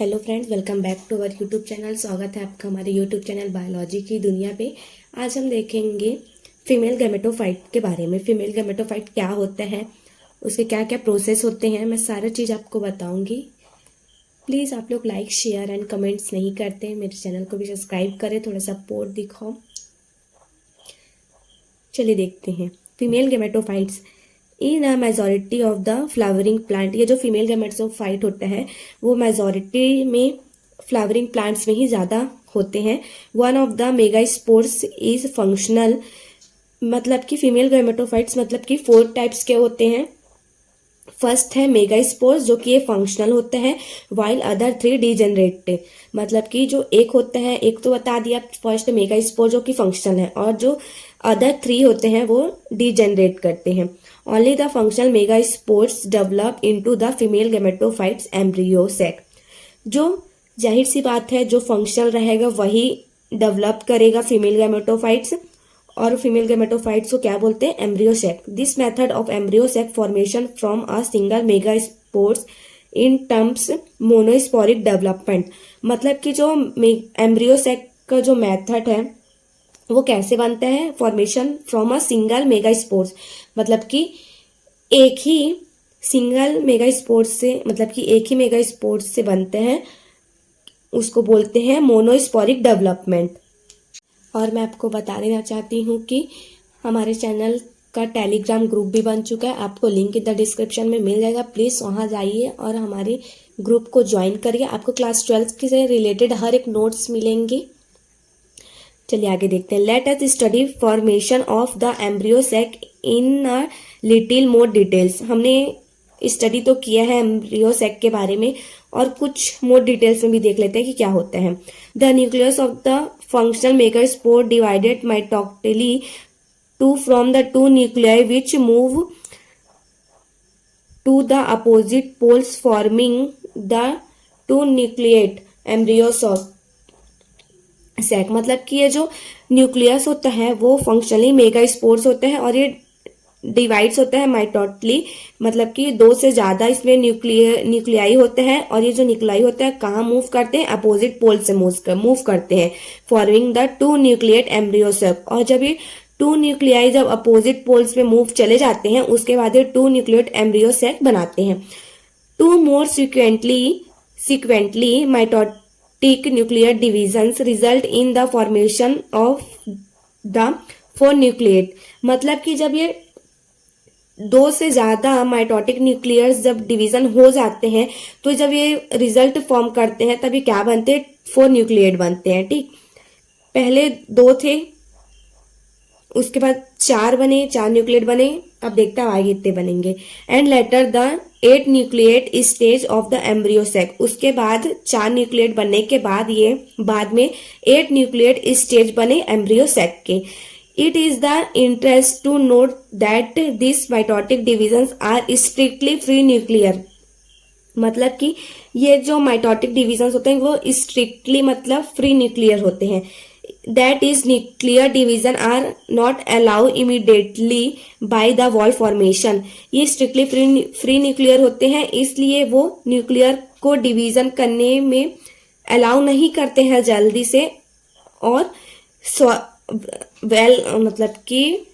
Hello friends, welcome back to our YouTube channel. स्वागत है आपका हमारे यूट्यूब चैनल बायोलॉजी की दुनिया पे। आज हम देखेंगे फीमेल गैमेटोफाइट के बारे में। फीमेल गैमेटोफाइट क्या होता है, उसके क्या क्या प्रोसेस होते हैं, मैं सारा चीज़ आपको बताऊंगी। प्लीज़ आप लोग लाइक शेयर एंड कमेंट्स नहीं करते, मेरे चैनल को भी सब्सक्राइब करें, थोड़ा सपोर्ट दिखाओ। चलिए देखते हैं female gametophytes in a majority of the flowering plant. ये जो फीमेल गैमेटोफाइट होता है वो मेजॉरिटी में फ्लावरिंग प्लांट्स में ही ज़्यादा होते हैं। One of the megaspores is functional, मतलब कि फीमेल गैमेटोफाइट्स मतलब कि 4 टाइप्स के होते हैं। फर्स्ट है मेगास्पोर्स जो कि ये फंक्शनल होता है, वाइल अदर 3 डिजेनरेट, मतलब कि जो एक होता है, एक तो बता दिया फर्स्ट मेगास्पोर जो कि फंक्शनल है, और जो अदर 3 होते हैं वो डिजेनरेट करते हैं। Only the functional megaspores develop into the female gametophytes embryo sac. जो जाहिर सी बात है, जो फंक्शनल रहेगा वही डेवलप करेगा फीमेल गैमेटोफाइट्स, और फीमेल गैमेटोफाइट्स को क्या बोलते हैं, embryo sac. This method of embryo sac formation from a single megaspores in terms monosporic development. मतलब कि जो एम्ब्रियो सैक का जो मेथड है वो कैसे बनता है, formation from a single megaspores, मतलब कि एक ही सिंगल मेगास्पोर्स से, मतलब कि एक ही मेगास्पोर्स से बनते हैं, उसको बोलते हैं मोनोस्पोरिक डेवलपमेंट। और मैं आपको बता देना चाहती हूँ कि हमारे चैनल का टेलीग्राम ग्रुप भी बन चुका है, आपको लिंक इन द डिस्क्रिप्शन में मिल जाएगा। प्लीज़ वहाँ जाइए और हमारे ग्रुप को ज्वाइन करिए, आपको क्लास 12 से रिलेटेड हर एक नोट्स मिलेंगे। चलिए आगे देखते हैं। Let us study formation of the embryo sac in a little more details. हमने स्टडी तो किया है एम्ब्रियो सैक के बारे में, और कुछ मोर डिटेल्स में भी देख लेते हैं कि क्या होता है। The nucleus of the functional megaspore divided mitotically to from the 2 nuclei which move to the opposite poles forming the 2 nucleate embryo sac. मतलब कि ये जो न्यूक्लियस होता है वो फंक्शनली मेगास्पोर्स होते हैं, और ये डिवाइड्स होता है माइटोटली, मतलब कि 2 से ज्यादा इसमें न्यूक्लियाई होते हैं, और ये जो न्यूक्लियाई होता है कहाँ मूव करते हैं, अपोजिट पोल से मूव करते हैं, forming the 2 nucleate embryo sac. और जब ये 2 न्यूक्लियाई जब अपोजिट पोल्स में मूव चले जाते हैं, उसके बाद ये 2 न्यूक्लिएट एम्ब्रियो सैक बनाते हैं। 2 more sequentially mitotic nuclear divisions result in the formation of the 4 nucleate. मतलब कि जब ये 2 से ज्यादा माइटोटिक न्यूक्लियर्स जब डिवीजन हो जाते हैं, तो जब ये रिजल्ट फॉर्म करते हैं तभी क्या बनते हैं, 4 न्यूक्लिएट बनते हैं। ठीक, पहले 2 थे, उसके बाद 4 बने, 4 न्यूक्लिएट बने, अब देखते हैं आगे कितने बनेंगे। And later the 8 nucleate stage of the embryo sac. उसके बाद 4 न्यूक्लिएट बनने के बाद ये बाद में 8 न्यूक्लिएट स्टेज बने एम्ब्रियो सैक के। It is the interest to note that these mitotic divisions are strictly free nuclear। मतलब कि ये जो माइटोटिक डिविजन्स होते हैं वो स्ट्रिक्टली मतलब फ्री न्यूक्लियर होते हैं। That is nuclear division are not allow immediately by the wall formation. ये स्ट्रिक्टली फ्री न्यूक्लियर होते हैं, इसलिए वो न्यूक्लियर को डिवीजन करने में अलाउ नहीं करते हैं जल्दी से, और मतलब कि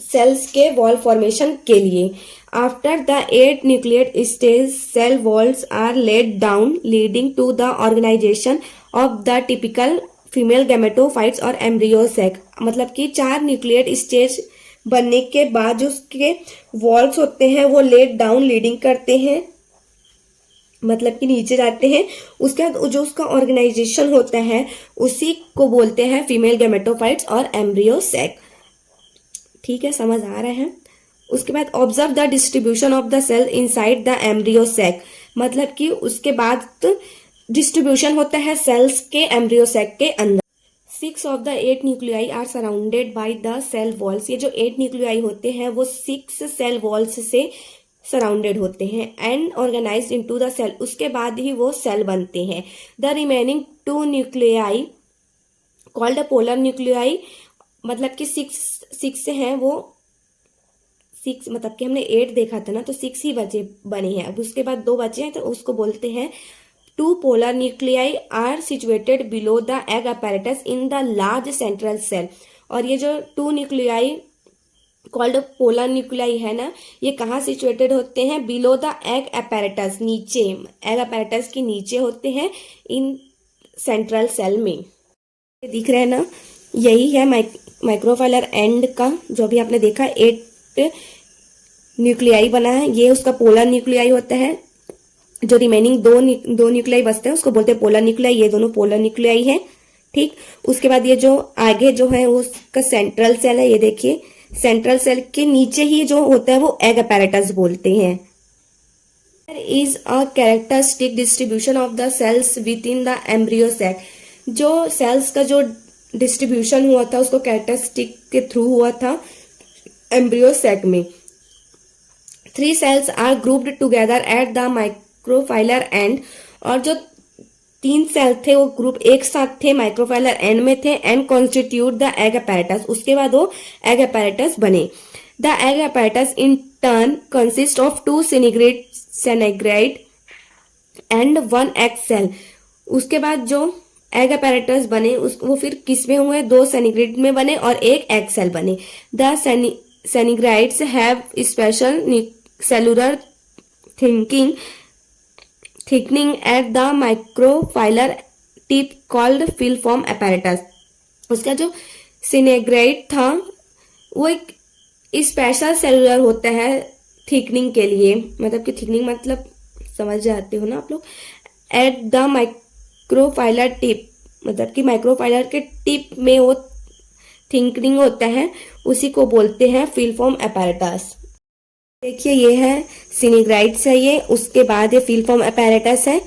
सेल्स के वॉल फॉर्मेशन के लिए। After the 8 nucleate stage cell walls are laid down leading to the organisation of the typical female gametophytes और एम्ब्रियो सैक। मतलब कि 4 न्यूक्लिएट स्टेज बनने के बाद जो उसके वॉल्स होते हैं वो लेड डाउन लीडिंग करते हैं, मतलब कि नीचे जाते हैं। उसके बाद जो उसका ऑर्गेनाइजेशन होता है उसी को बोलते हैं फीमेल गैमेटोफाइट्स और एम्ब्रियो सैक। ठीक है, समझ आ रहा है। उसके बाद observe the distribution of the cell inside the embryo sac. मतलब कि उसके बाद डिस्ट्रीब्यूशन होता है सेल्स के एम्ब्रियो सैक के अंदर। 6 of the 8 nuclei are surrounded by the cell walls. ये जो 8 न्यूक्लियाई होते हैं वो 6 सेल वॉल्स से सराउंडेड होते हैं and organise into the cell. उसके बाद ही वो सेल बनते हैं। The remaining 2 nuclei called polar nuclei, मतलब कि 6 हैं वो 6, मतलब कि हमने 8 देखा था ना, तो 6 ही बने हैं। अब उसके बाद 2 बचे हैं तो उसको बोलते हैं 2 polar nuclei are situated below the egg apparatus in the large central cell। और ये जो 2 न्यूक्लियाई कॉल्ड पोलर न्यूक्लियाई है ना, ये कहाँ सिचुएटेड होते हैं? बिलो द एग apparatus, नीचे, एग apparatus के नीचे होते हैं इन सेंट्रल सेल में। दिख रहा है ना, यही है माइक्रोफाइलर एंड का जो भी आपने देखा 8 न्यूक्लियाई बना है, ये उसका पोलर न्यूक्लियाई होता है। जो रिमेनिंग दो न्यूक्लियाई बचते हैं उसको बोलते हैं पोलर न्यूक्लियाई, ये दोनों पोलर न्यूक्लियाई है। ठीक, उसके बाद ये जो आगे जो है उसका सेंट्रल सेल है, ये देखिए सेंट्रल सेल के नीचे ही जो होता है वो एग apparatus बोलते हैं। There is a characteristic distribution of the cells within the embryo sac। जो सेल्स का जो डिस्ट्रीब्यूशन हुआ था उसको कैरेक्टरिस्टिक के थ्रू हुआ था एम्ब्रियो सैक में। 3 cells are grouped together at the microphylar end। और जो 3 सेल थे वो ग्रुप एक साथ थे, माइक्रोफाइलर एंड में थे, and constitute the egg apparatus। उसके बाद वो एग apparatus बने। The egg apparatus in turn consist of 2 synegride and 1 egg cell। उसके बाद जो एग apparatus बने वो फिर किस में हुए? 2 synegride में बने और 1 egg cell बने। The synegrides have special cellular thickening at the microphylar tip called filiform apparatus। उसका जो सिनेग्राइड था वो एक स्पेशल सेलुलर होता है थिकनिंग के लिए, मतलब कि थिकनिंग मतलब समझ जाते हो ना आप लोग। एट द माइक्रोफाइलर टिप, मतलब कि माइक्रोफाइलर के टिप में वो थिकनिंग होता है, उसी को बोलते हैं फीलफॉर्म apparatus। देखिए ये है सिनेग्राइड्स है ये, उसके बाद ये फीलफॉर्म apparatus है,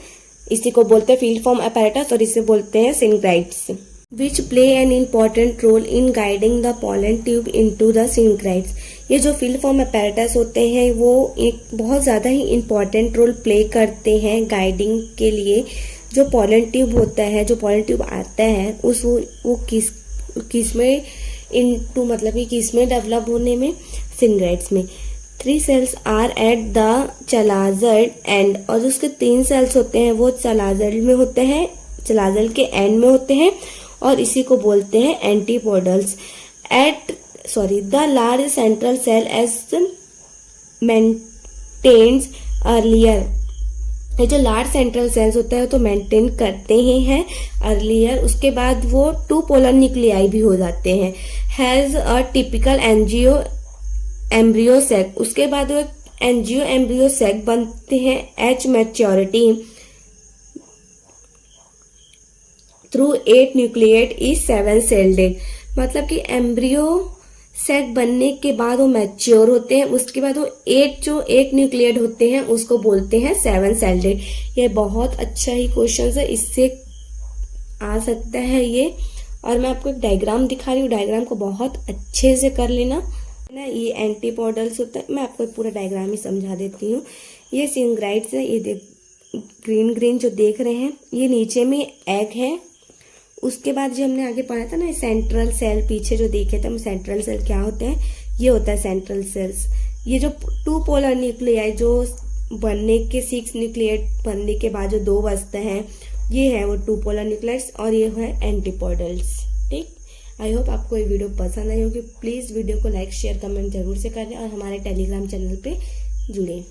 इसी को बोलते हैं फीलफॉर्म apparatus और इसे बोलते हैं synergids. Which play an important role in guiding the pollen tube into the synergids. ये जो फीलफॉर्म apparatus होते हैं वो एक बहुत ज़्यादा ही इम्पॉर्टेंट रोल प्ले करते हैं गाइडिंग के लिए। जो पॉलन ट्यूब होता है, जो पॉलन ट्यूब आता है वो किस में इनटू, मतलब कि किस में डेवलप होने में? सिनेग्राइड्स में। 3 cells are at the chalazard end। और उसके 3 cells होते हैं वो चलाजल में होते हैं, चलाजल के एंड में होते हैं और इसी को बोलते हैं antipodals. The large central cell as maintains earlier. ये जो लार्ज सेंट्रल सेल्स होता है तो मेंटेन करते ही हैं अर्लियर, उसके बाद वो 2 पोलर न्यूक्लियाई भी हो जाते हैं। Has a typical embryo sac. उसके बाद वो एंजियो एम्ब्रियो सैक बनते हैं at maturity though 8 nucleate is 7 celled. मतलब कि एम्ब्रियो सैक बनने के बाद वो मैच्योर होते हैं, उसके बाद वो 8 न्यूक्लिएट होते हैं उसको बोलते हैं 7 सेल्डेड। ये बहुत अच्छा ही क्वेश्चन है, इससे आ सकता है ये। और मैं आपको एक डायग्राम दिखा रही हूँ, डायग्राम को बहुत अच्छे से कर लेना ना। ये एंटीपोडल्स होता है, मैं आपको पूरा डायग्राम ही समझा देती हूँ। ये सिनेग्राइड्स है, ये ग्रीन जो देख रहे हैं ये नीचे में एग है। उसके बाद जो हमने आगे पढ़ा था ना सेंट्रल सेल, पीछे जो देखे थे हम सेंट्रल सेल क्या होते हैं, ये होता है सेंट्रल सेल्स। ये जो 2 पोलर न्यूक्लियाई जो बनने के 6 न्यूक्लिएट बनने के बाद जो 2 बचते हैं, ये है वो 2 पोलर न्यूक्लियाइड्स और ये है एंटीपोडल्स। ठीक, आई होप आपको ये वीडियो पसंद आई होगी। प्लीज़ वीडियो को लाइक शेयर कमेंट जरूर से करें और हमारे टेलीग्राम चैनल पे जुड़ें।